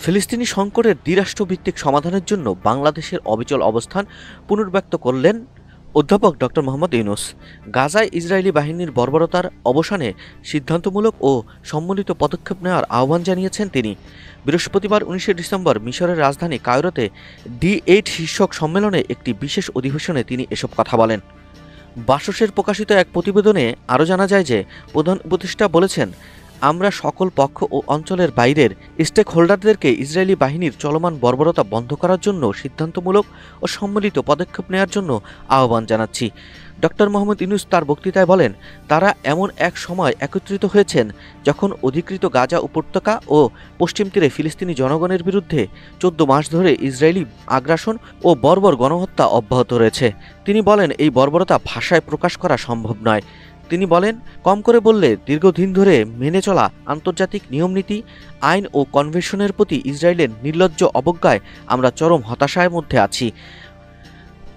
ফিলিস্তিনি সংকটের দ্বিরাষ্ট্রভিত্তিক সমাধানের জন্য বাংলাদেশের অবিচল অবস্থান পুনর্ব্যক্ত করলেন অধ্যাপক ডক্টর মোহাম্মদ ইউনূস। গাজায় ইসরায়েলি বাহিনীর বর্বরতার অবসানে সিদ্ধান্তমূলক ও সম্মিলিত পদক্ষেপ নেওয়ার আহ্বান জানিয়েছেন তিনি। বৃহস্পতিবার ১৯ ডিসেম্বর মিশরের রাজধানী কায়রোতে D8 শীর্ষক সম্মেলনে একটি বিশেষ অধিবেশনে তিনি এসব কথা বলেন। বাসসের প্রকাশিত এক প্রতিবেদনে আরও জানা যায় যে প্রধান উপদেষ্টা বলেছেন, আমরা সকল পক্ষ ও অঞ্চলের বাইরের স্টেক হোল্ডারদেরকে ইসরায়েলি বাহিনীর চলমান বর্বরতা বন্ধ করার জন্য সিদ্ধান্তমূলক ও সম্মিলিত পদক্ষেপ নেওয়ার জন্য আহ্বান জানাচ্ছি। ডক্টর মোহাম্মদ ইউনূস তার বক্তৃতায় বলেন, তারা এমন এক সময় একত্রিত হয়েছেন যখন অধিকৃত গাজা উপত্যকা ও পশ্চিম তীরে ফিলিস্তিনি জনগণের বিরুদ্ধে ১৪ মাস ধরে ইসরায়েলি আগ্রাসন ও বর্বর গণহত্যা অব্যাহত রয়েছে। তিনি বলেন, এই বর্বরতা ভাষায় প্রকাশ করা সম্ভব নয়। তিনি বলেন, কম করে বললে দীর্ঘদিন ধরে মেনে চলা আন্তর্জাতিক নিয়মনীতি, আইন ও কনভেনশনের প্রতি ইসরায়েলের নির্লজ্জ অবজ্ঞায় আমরা চরম হতাশার মধ্যে আছি।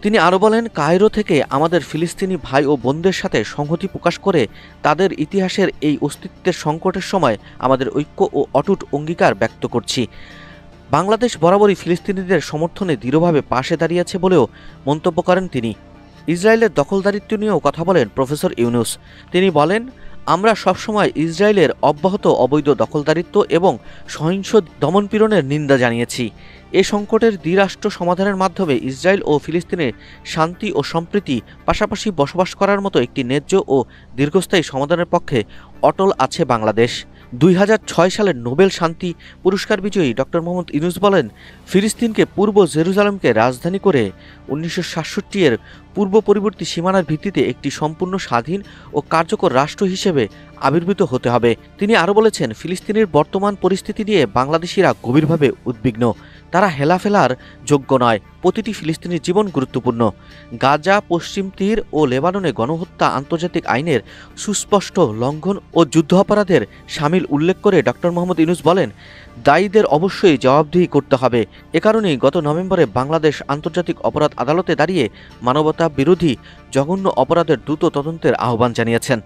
তিনি আরও বলেন, কায়রো থেকে আমাদের ফিলিস্তিনি ভাই ও বোনদের সাথে সংহতি প্রকাশ করে তাদের ইতিহাসের এই অস্তিত্বের সংকটের সময় আমাদের ঐক্য ও অটুট অঙ্গীকার ব্যক্ত করছি। বাংলাদেশ বরাবরই ফিলিস্তিনিদের সমর্থনে দৃঢ়ভাবে পাশে দাঁড়িয়েছে বলেও মন্তব্য করেন তিনি। ইসরায়েলের দখলদারিত্ব নিয়েও কথা বলেন প্রফেসর ইউনূস। তিনি বলেন, আমরা সবসময় ইসরায়েলের অব্যাহত অবৈধ দখলদারিত্ব এবং সহিংস দমনপীড়নের নিন্দা জানিয়েছি। এ সংকটের দ্বিরাষ্ট্র সমাধানের মাধ্যমে ইসরায়েল ও ফিলিস্তিনের শান্তি ও সম্প্রীতি পাশাপাশি বসবাস করার মতো একটি ন্যায্য ও দীর্ঘস্থায়ী সমাধানের পক্ষে অটল আছে বাংলাদেশ। ২০০৬ সালের নোবেল শান্তি পুরস্কার বিজয়ী ডক্টর মোহাম্মদ ইউনূস বলেন, ফিলিস্তিনকে পূর্ব জেরুজালেমকে রাজধানী করে ১৯৬৭ এর পূর্ব পরিবর্তী সীমানার ভিত্তিতে একটি সম্পূর্ণ স্বাধীন ও কার্যকর রাষ্ট্র হিসেবে আবির্ভূত হতে হবে। তিনি আরও বলেছেন, ফিলিস্তিনের বর্তমান পরিস্থিতি নিয়ে বাংলাদেশিরা গভীরভাবে উদ্বিগ্ন। তারা হেলাফেলার যোগ্য নয়। প্রতিটি ফিলিস্তিনির জীবন গুরুত্বপূর্ণ। গাজা, পশ্চিম তীর ও লেবাননে গণহত্যা আন্তর্জাতিক আইনের সুস্পষ্ট লঙ্ঘন ও যুদ্ধাপরাধের শামিল উল্লেখ করে ডক্টর মোহাম্মদ ইউনূস বলেন, দায়ীদের অবশ্যই জবাবদিহি করতে হবে। এ কারণেই গত নভেম্বরে বাংলাদেশ আন্তর্জাতিক অপরাধ আদালতে দাঁড়িয়ে মানবতা বিরোধী জঘন্য অপরাধের দ্রুত তদন্তের আহ্বান জানিয়েছেন।